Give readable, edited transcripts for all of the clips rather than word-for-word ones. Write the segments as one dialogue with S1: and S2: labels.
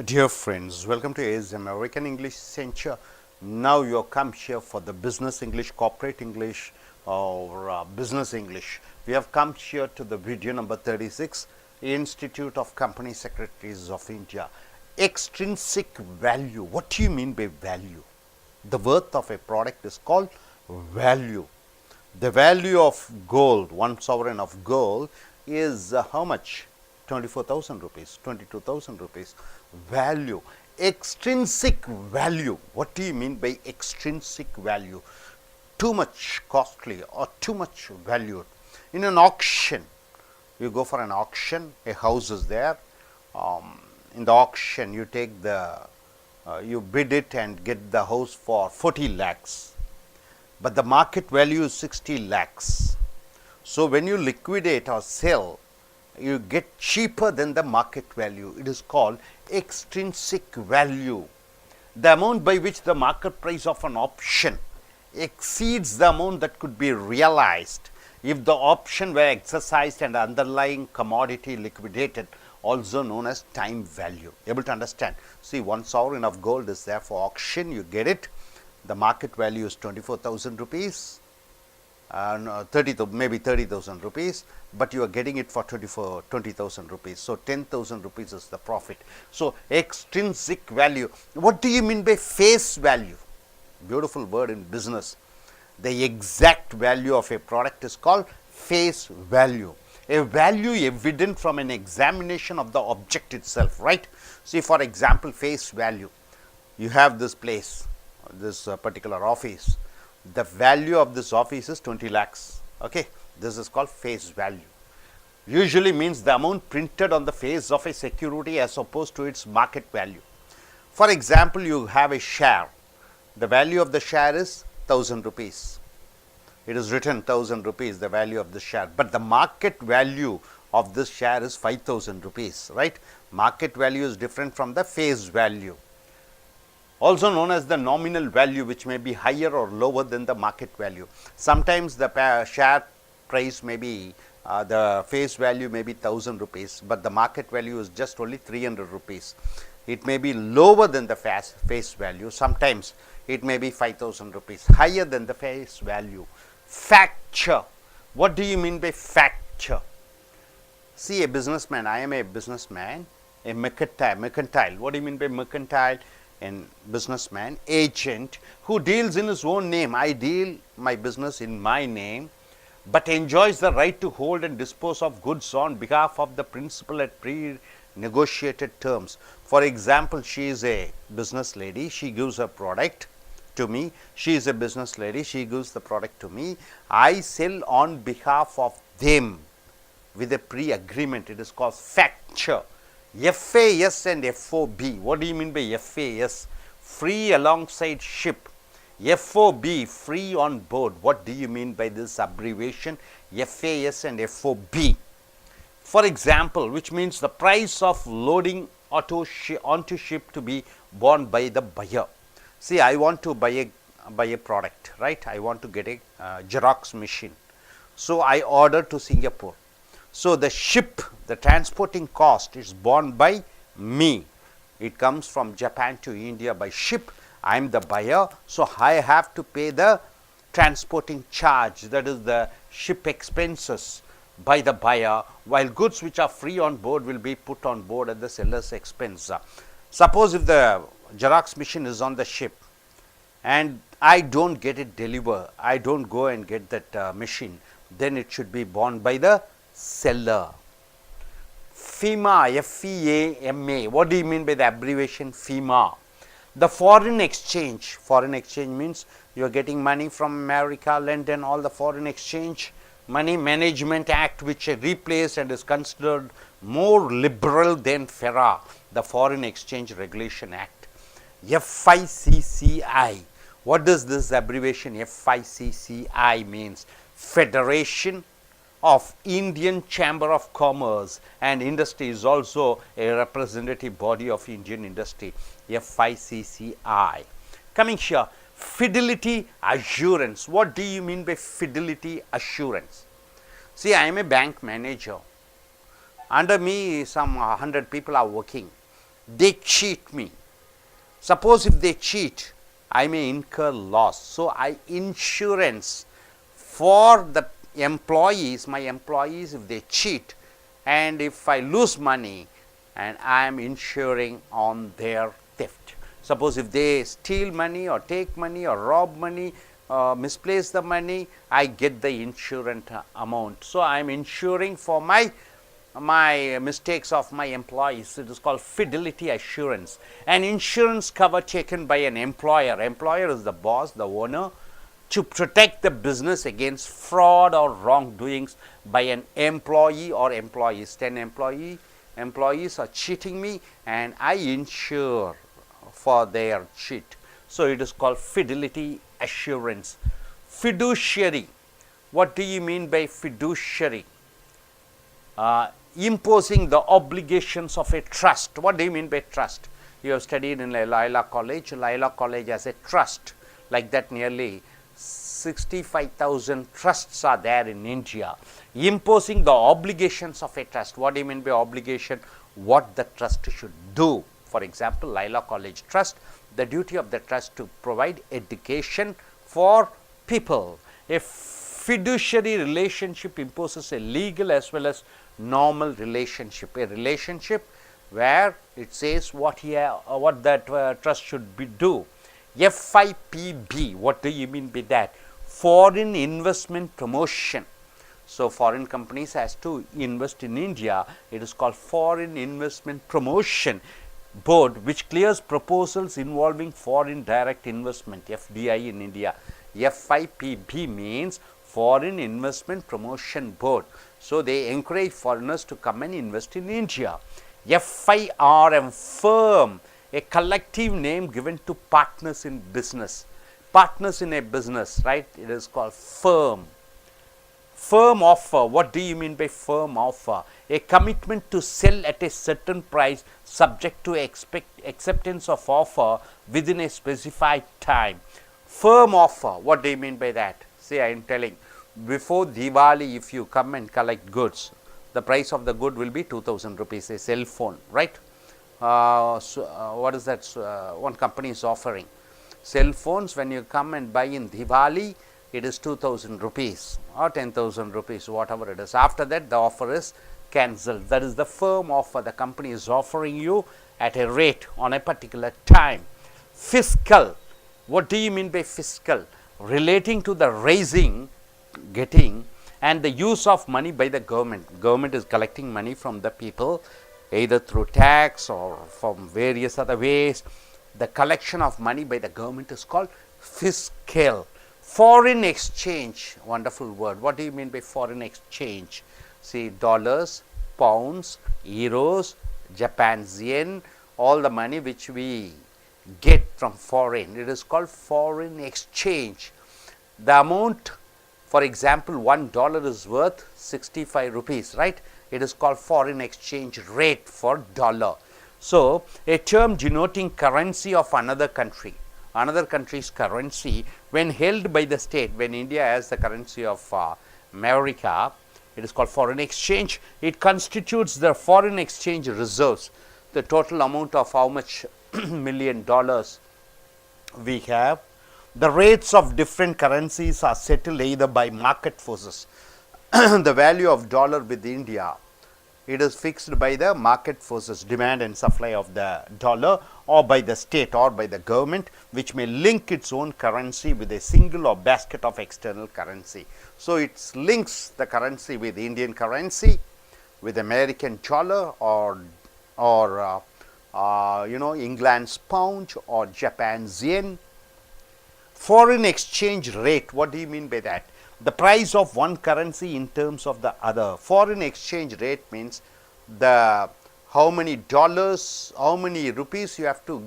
S1: Dear friends, welcome to AS American English Center. Now you have come here for the business English, corporate English or business English. We have come here to the video number 36, Institute of Company Secretaries of India. Extrinsic value. What do you mean by value? The worth of a product is called value. The value of gold, 1 sovereign of gold is how much? 24,000 rupees, 22,000 rupees. Value. Extrinsic value. What do you mean by extrinsic value? Too much costly or too much valued. In an auction, you go for an auction, a house is there. In the auction, you take you bid it and get the house for 40 lakhs. But the market value is 60 lakhs. So when you liquidate or sell, you get cheaper than the market value. It is called extrinsic value. The amount by which the market price of an option exceeds the amount that could be realized if the option were exercised and underlying commodity liquidated, also known as time value. Able to understand? See, 1 sovereign of gold is there for auction, you get it. The market value is 24,000 rupees. Maybe 30,000 rupees, but you are getting it for 20,000 rupees. So 10,000 rupees is the profit. So extrinsic value. What do you mean by face value? Beautiful word in business. The exact value of a product is called face value. A value evident from an examination of the object itself, right? See, for example, face value. You have this place, this particular office. The value of this office is 20 lakhs. Okay, this is called face value. Usually means the amount printed on the face of a security as opposed to its market value. For example, you have a share. The value of the share is 1,000 rupees. It is written 1,000 rupees, the value of the share. But the market value of this share is 5,000 rupees, right? Market value is different from the face value. Also known as the nominal value, which may be higher or lower than the market value. Sometimes the share price may be, the face value may be 1,000 rupees, but the market value is just only 300 rupees. It may be lower than the face value. Sometimes it may be 5,000 rupees, higher than the face value. Factor. What do you mean by factor? See, a businessman, I am a businessman, a mercantile. What do you mean by mercantile? And businessman, agent who deals in his own name. I deal my business in my name, but enjoys the right to hold and dispose of goods on behalf of the principal at pre-negotiated terms. For example, she is a business lady, she gives her product to me. She is a business lady, she gives the product to me. I sell on behalf of them with a pre-agreement. It is called factor. FAS and FOB. What do you mean by FAS? Free alongside ship. FOB, free on board. What do you mean by this abbreviation? FAS and FOB. For example, which means the price of loading onto ship to be borne by the buyer. See, I want to buy a product, right? I want to get a Xerox machine. So I order to Singapore. So the ship, the transporting cost is borne by me. It comes from Japan to India by ship. I am the buyer, so I have to pay the transporting charge, that is the ship expenses, by the buyer, while goods which are free on board will be put on board at the seller's expense. Suppose if the Xerox machine is on the ship and I don't get it delivered, I don't go and get that machine, then it should be borne by the seller. FEMA, FEAMA. What do you mean by the abbreviation FEMA? The foreign exchange. Foreign exchange means you are getting money from America, London, all the foreign exchange. Money Management Act, which replaced and is considered more liberal than FERA, the Foreign Exchange Regulation Act. FICCI. What does this abbreviation FICCI means? Federation of Indian Chamber of Commerce and Industry is also a representative body of Indian industry, FICCI. Coming here, Fidelity Assurance. What do you mean by Fidelity Assurance? See, I am a bank manager. Under me some 100 people are working. they cheat me. Suppose if they cheat, I may incur loss. So, I insurance for the employees, my employees, if they cheat and if I lose money, and I am insuring on their theft. Suppose if they steal money or take money or rob money, misplace the money, I get the insurance amount. So, I am insuring for my mistakes of my employees. It is called Fidelity Assurance. An insurance cover taken by an employer. Employer is the boss, the owner, to protect the business against fraud or wrongdoings by an employee or employees. 10 employees are cheating me and I insure for their cheat. So, it is called Fidelity Assurance. Fiduciary. What do you mean by fiduciary? Imposing the obligations of a trust. What do you mean by trust? You have studied in Laila College. Laila College has a trust. Like that, nearly 65,000 trusts are there in India. Imposing the obligations of a trust. What do you mean by obligation? What the trust should do. For example, Laila College Trust, the duty of the trust to provide education for people. A fiduciary relationship imposes a legal as well as normal relationship. A relationship where it says what that trust should do. FIPB, what do you mean by that? Foreign investment promotion. So, foreign companies has to invest in India. It is called Foreign Investment Promotion Board, which clears proposals involving foreign direct investment, FDI in India. FIPB means Foreign Investment Promotion Board. So, they encourage foreigners to come and invest in India. FIRM, firm, a collective name given to partners in business. Partners in a business, right? It is called firm. Firm offer. What do you mean by firm offer? A commitment to sell at a certain price subject to acceptance of offer within a specified time. Firm offer. What do you mean by that? See, I am telling, before Diwali, if you come and collect goods, the price of the good will be 2000 rupees, a cell phone, right? What is that? One company is offering cell phones. When you come and buy in Diwali, it is 2000 rupees or 10,000 rupees, whatever it is. After that, the offer is cancelled. That is the firm offer. The company is offering you at a rate on a particular time. Fiscal. What do you mean by fiscal? Relating to the raising, getting, and the use of money by the government. Government is collecting money from the people, either through tax or from various other ways. The collection of money by the government is called fiscal. Foreign exchange, wonderful word. What do you mean by foreign exchange? See, dollars, pounds, euros, Japan's yen, all the money which we get from foreign, it is called foreign exchange. The amount, for example, $1 is worth 65 rupees, right? It is called foreign exchange rate for dollar. So, a term denoting currency of another country. Another country's currency, when held by the state, when India has the currency of America, it is called foreign exchange. It constitutes the foreign exchange reserves, the total amount of how much $1,000,000 we have. The rates of different currencies are settled either by market forces. The value of dollar with India, it is fixed by the market forces, demand and supply of the dollar, or by the state or by the government, which may link its own currency with a single or basket of external currency. So, it links the currency with Indian currency, with American dollar, or England's pound or Japan's yen. Foreign exchange rate, what do you mean by that? The price of one currency in terms of the other. Foreign exchange rate means the how many dollars, how many rupees you have to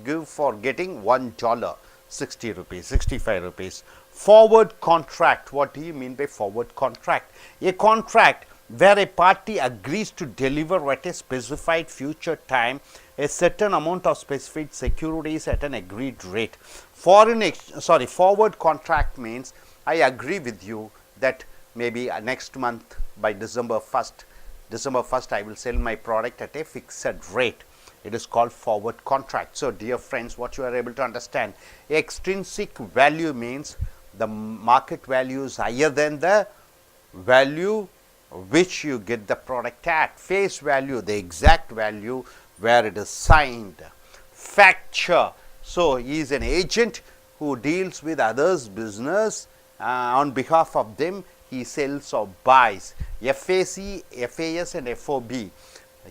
S1: give for getting $1, 60 rupees, 65 rupees. Forward contract, what do you mean by forward contract? A contract where a party agrees to deliver at a specified future time a certain amount of specified securities at an agreed rate. Forward contract means I agree with you that maybe next month by December 1st I will sell my product at a fixed rate. It is called forward contract. So dear friends, what you are able to understand, extrinsic value means the market value is higher than the value which you get the product at. Face value, the exact value where it is signed. Factor, so he is an agent who deals with others' business on behalf of them. He sells or buys. FAC, FAS and FOB.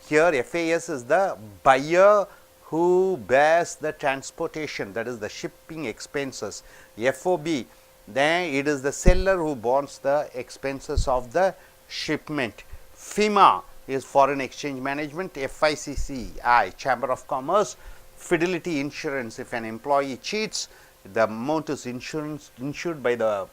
S1: Here FAS is the buyer who bears the transportation, that is the shipping expenses. FOB, then it is the seller who bears the expenses of the shipment. FIMA is foreign exchange management. FICCI, Chamber of Commerce. Fidelity Assurance, if an employee cheats, the amount is insured by the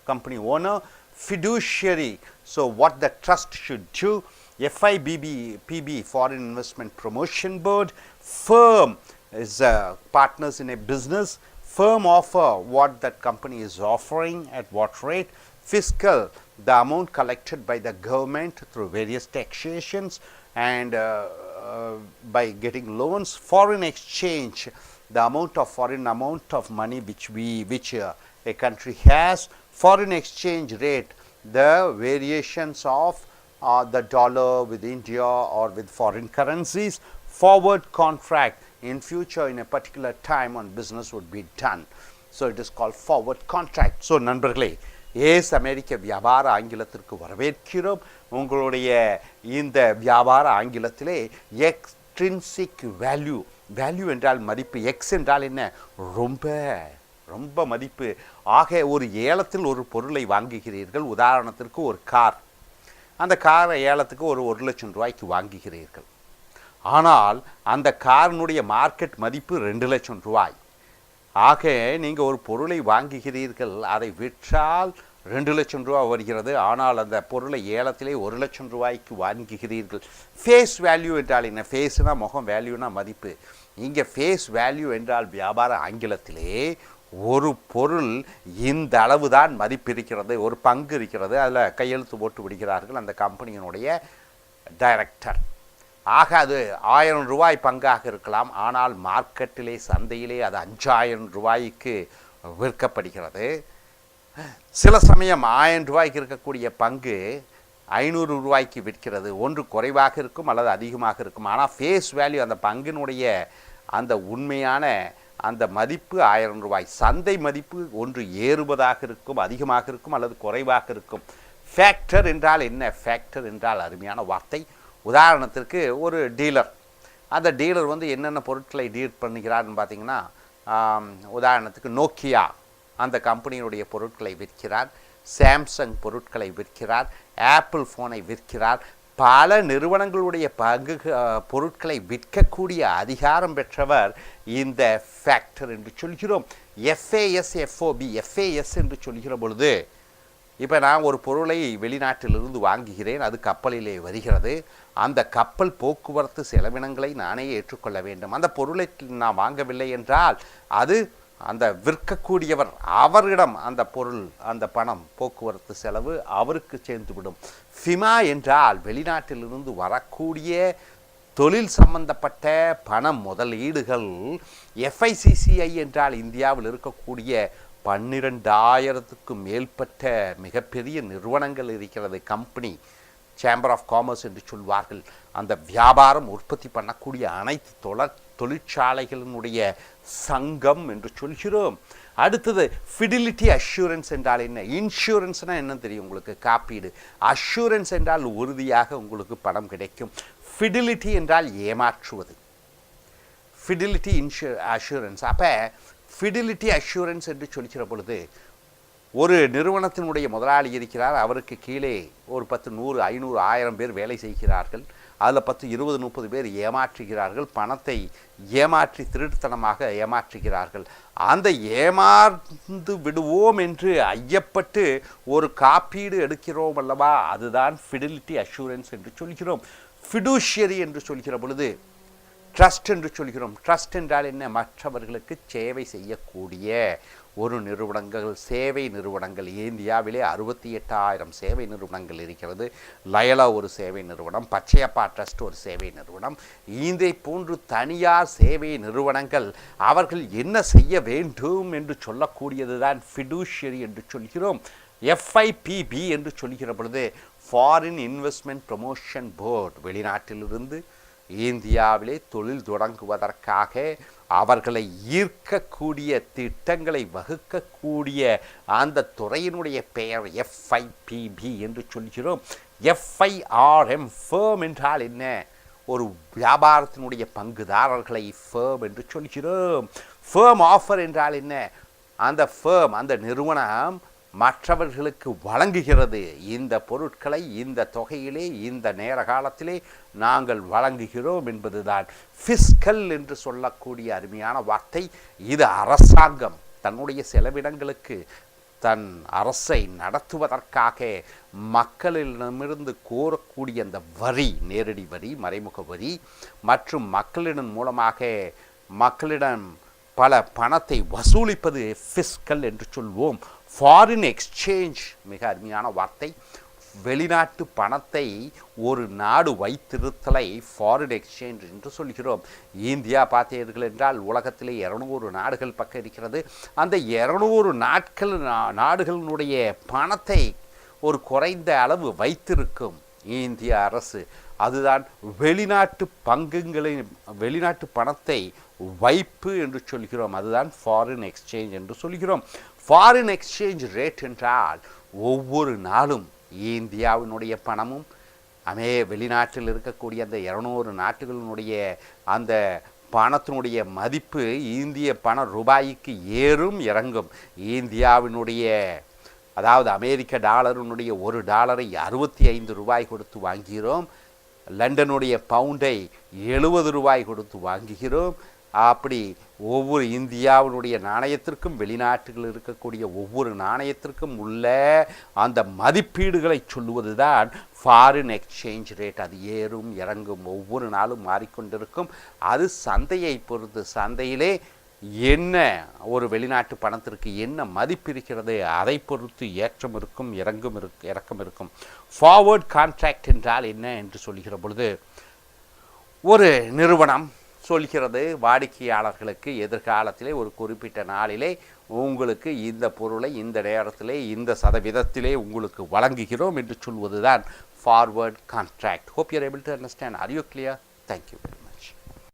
S1: company owner. Fiduciary, so what the trust should do. FIBB, Foreign Investment Promotion Board. Firm is partners in a business. Firm offer what that company is offering at what rate. Fiscal, the amount collected by the government through various taxations and by getting loans. Foreign exchange, the amount of money which a country has. Foreign exchange rate, the variations of the dollar with India or with foreign currencies. Forward contract, in future in a particular time on business would be done. So it is called forward contract. So நண்பர்களே, ace அமெரிக்க வியாபார ஆங்கிலத்திற்கு வரவேற்கிறோம். உங்களுடைய இந்த வியாபார ஆங்கிலத்திலே extrinsic value, value என்றால் மதிப்பு, X என்றால் என்ன, ரொம்ப மதிப்பு. ஆக ஒரு ஏலத்தில் ஒரு பொருளை வாங்குகிறீர்கள், உதாரணத்திற்கு ஒரு கார். அந்த காரை ஏலத்துக்கு ஒரு 1 லட்சம் ரூபாய்க்கு வாங்குகிறீர்கள். ஆனால் அந்த காரினுடைய மார்க்கெட் மதிப்பு 2 லட்சம் ரூபாய். ஆக நீங்கள் ஒரு பொருளை வாங்குகிறீர்கள், அதை விற்றால் 2 லட்சம் ரூபாய் வருகிறது. ஆனால் அந்த பொருளை ஏலத்திலே 1 லட்சம் ரூபாய்க்கு வாங்குகிறீர்கள். ஃபேஸ் வேல்யூ என்றால் என்ன? ஃபேஸ்னா முகம், வேல்யூனா மதிப்பு. இங்கே ஃபேஸ் வேல்யூ என்றால் வியாபார ஆங்கிலத்திலே ஒரு பொருள் இந்த அளவு தான் மதிப்பு இருக்கிறது, ஒரு பங்கு இருக்கிறது, அதில் கையெழுத்து போட்டு விடுகிறார்கள் அந்த கம்பெனியினுடைய டைரக்டர். ஆக அது 1000 ரூபாய் பங்காக இருக்கலாம். ஆனால் மார்க்கெட்டிலே, சந்தையிலே அது 5000 ரூபாய்க்கு விற்கப்படுகிறது. சில சமயம் 1000 ரூபாய்க்கு இருக்கக்கூடிய பங்கு 500 ரூபாய்க்கு விற்கிறது. ஒன்று குறைவாக இருக்கும் அல்லது அதிகமாக இருக்கும். ஆனால் ஃபேஸ் வேல்யூ, அந்த பங்கினுடைய அந்த உண்மையான அந்த மதிப்பு 1000 ரூபாய். சந்தை மதிப்பு ஒன்று ஏறுவதாக இருக்கும், அதிகமாக இருக்கும் அல்லது குறைவாக இருக்கும். ஃபேக்டர் என்றால் என்ன? ஃபேக்டர் என்றால் அருமையான வார்த்தை. உதாரணத்திற்கு ஒரு டீலர், அந்த டீலர் என்னென்ன பொருட்களை டீல் பண்ணுகிறார்னு பார்த்தீங்கன்னா, உதாரணத்துக்கு நோக்கியா அந்த கம்பெனியினுடைய பொருட்களை விற்கிறார், சாம்சங் பொருட்களை விற்கிறார், ஆப்பிள் ஃபோனை விற்கிறார். பல நிறுவனங்களுடைய பொருட்களை விற்கக்கூடிய அதிகாரம் பெற்றவர் இந்த ஃபேக்டர் என்று சொல்கிறோம். எஃப்ஏஎஸ், எஃப்ஓபி. எஃப்ஏஎஸ் என்று சொல்கிற பொழுது, இப்போ நான் ஒரு பொருளை வெளிநாட்டிலிருந்து வாங்குகிறேன், அது கப்பலிலே வருகிறது. அந்த கப்பல் போக்குவரத்து செலவினங்களை நானே ஏற்றுக்கொள்ள வேண்டும். அந்த பொருளை நான் வாங்கவில்லை என்றால் அது அந்த விற்கக்கூடியவர், அவரிடம் அந்த பொருள், அந்த பணம், போக்குவரத்து செலவு அவருக்கு சேர்ந்துவிடும். ஃபிமா என்றால் வெளிநாட்டிலிருந்து வரக்கூடிய தொழில் சம்பந்தப்பட்ட பணம், முதலீடுகள். எஃப்ஐசிசிஐ என்றால் இந்தியாவில் இருக்கக்கூடிய 12,000க்கும் மேற்பட்ட மிகப்பெரிய நிறுவனங்கள் இருக்கிறது, கம்பெனி, சேம்பர் ஆஃப் காமர்ஸ் என்று சொல்வார்கள். அந்த வியாபாரம் உற்பத்தி பண்ணக்கூடிய அனைத்து தொழிற்சாலைகளினுடைய சங்கம் என்று சொல்கிறோம். அடுத்தது ஃபிடிலிட்டி அஷூரன்ஸ் என்றால் என்ன? இன்சூரன்ஸ்னால் என்ன தெரியும் உங்களுக்கு? காப்பீடு. அஷூரன்ஸ் என்றால் உறுதியாக உங்களுக்கு பணம் கிடைக்கும். ஃபிடிலிட்டி என்றால் ஏமாற்றுவது. Fidelity assurance. அப்போ ஃபிடிலிட்டி அஷூரன்ஸ் என்று சொல்கிற பொழுது, ஒரு நிறுவனத்தினுடைய முதலாளி இருக்கிறார், அவருக்கு கீழே ஒரு 10, 100, 500, 1000 பேர் வேலை செய்கிறார்கள். அதில் 10, 20, 30 பேர் ஏமாற்றுகிறார்கள், பணத்தை ஏமாற்றி திருட்டுத்தனமாக ஏமாற்றுகிறார்கள். அந்த ஏமாந்து விடுவோம் என்று ஐயப்பட்டு ஒரு காப்பீடு எடுக்கிறோம் அல்லவா, அதுதான் ஃபிடிலிட்டி அஷூரன்ஸ் என்று சொல்கிறோம். ஃபிடூஷியரி என்று சொல்கிற பொழுது, ட்ரஸ்ட் என்று சொல்கிறோம். ட்ரஸ்ட் என்றால் என்ன? மற்றவர்களுக்கு சேவை செய்யக்கூடிய ஒரு நிறுவனங்கள், சேவை நிறுவனங்கள். இந்தியாவிலே 68,000 சேவை நிறுவனங்கள் இருக்கிறது. லயலா ஒரு சேவை நிறுவனம், பச்சையப்பா ட்ரஸ்ட் ஒரு சேவை நிறுவனம். இதை போன்று தனியார் சேவை நிறுவனங்கள் அவர்கள் என்ன செய்ய வேண்டும் என்று சொல்லக்கூடியது தான் ஃபிடூஷியரி என்று சொல்கிறோம். FIPB என்று சொல்கிற பொழுது ஃபாரின் இன்வெஸ்ட்மெண்ட் ப்ரமோஷன் போர்டு, வெளிநாட்டிலிருந்து இந்தியாவிலே தொழில் தொடங்குவதற்காக அவர்களை ஈர்க்கக்கூடிய திட்டங்களை வகுக்கக்கூடிய அந்த துறையினுடைய பெயர் FIPB என்று சொல்கிறோம். FIRM ஃபேம் என்றால் என்ன? ஒரு வியாபாரத்தினுடைய பங்குதாரர்களை ஃபேம் என்று சொல்கிறோம். ஃபேம் ஆஃபர் என்றால் என்ன? அந்த ஃபேம், அந்த நிறுவனம் மற்றவர்களுக்கு வழங்குகிறது. இந்த பொருட்களை இந்த தொகையிலே இந்த நேர காலத்திலே நாங்கள் வழங்குகிறோம் என்பதுதான் ஃபிஸ்கல் என்று சொல்லக்கூடிய அருமையான வார்த்தை. இது அரசாங்கம் தன்னுடைய செலவினங்களுக்கு தன் அரசை நடத்துவதற்காக மக்களிடமிருந்து கோரக்கூடிய அந்த வரி, நேரடி வரி, மறைமுக வரி மற்றும் மக்களிடம் மூலமாக மக்களிடம் பல பணத்தை வசூலிப்பது ஃபிஸ்கல் என்று சொல்வோம். ஃபாரின் எக்ஸ்சேஞ்ச் மிக அருமையான வார்த்தை. வெளிநாட்டு பணத்தை ஒரு நாடு வைத்திருத்தலை ஃபாரின் எக்ஸ்சேஞ்ச் என்று சொல்கிறோம். இந்தியா பார்த்தீர்கள் என்றால் உலகத்திலே 200 நாடுகள் பக்கம் இருக்கிறது. அந்த 200 நாடுகளினுடைய பணத்தை ஒரு குறைந்த அளவு வைத்திருக்கும் இந்திய அரசு. அதுதான் வெளிநாட்டு வெளிநாட்டு பணத்தை வைப்பு என்று சொல்கிறோம். அதுதான் ஃபாரின் எக்ஸ்சேஞ்ச் என்று சொல்கிறோம். ஃபாரின் எக்ஸ்சேஞ்ச் ரேட் என்றால் ஒவ்வொரு நாளும் இந்தியாவினுடைய பணமும் வெளிநாட்டில் இருக்கக்கூடிய அந்த 200 நாடுகளினுடைய அந்த பணத்தினுடைய மதிப்பு இந்திய பண ரூபாய்க்கு ஏறும் இறங்கும். இந்தியாவினுடைய அதாவது அமெரிக்க டாலரினுடைய $1 65 கொடுத்து வாங்குகிறோம். லண்டனுடைய பவுண்டை 70 கொடுத்து வாங்குகிறோம். அப்படி ஒவ்வொரு இந்தியாவினுடைய நாணயத்திற்கும் வெளிநாட்டுகள் இருக்கக்கூடிய ஒவ்வொரு நாணயத்திற்கும் உள்ள அந்த மதிப்பீடுகளை சொல்லுவது தான் ஃபாரின் எக்ஸ்சேஞ்ச் ரேட். அது ஏறும் இறங்கும், ஒவ்வொரு நாளும் மாறிக்கொண்டிருக்கும். அது சந்தையை பொறுத்து, சந்தையிலே என்ன ஒரு வெளிநாட்டு பணத்திற்கு என்ன மதிப்பு இருக்கிறது அதை பொறுத்து ஏற்றம் இருக்கும், இறக்கம் இருக்கும். ஃபார்வர்ட் கான்ட்ராக்ட் என்றால் என்ன என்று சொல்கிற பொழுது, ஒரு நிறுவனம் சொல்கிறது வாடிக்கையாளர்களுக்கு எதிர்காலத்திலே ஒரு குறிப்பிட்ட நாளிலே உங்களுக்கு இந்த பொருளை இந்த நேரத்திலே இந்த சதவீதத்திலே உங்களுக்கு வழங்குகிறோம் என்று சொல்வது தான் forward contract. Hope you are able to understand. Are you clear? Thank you.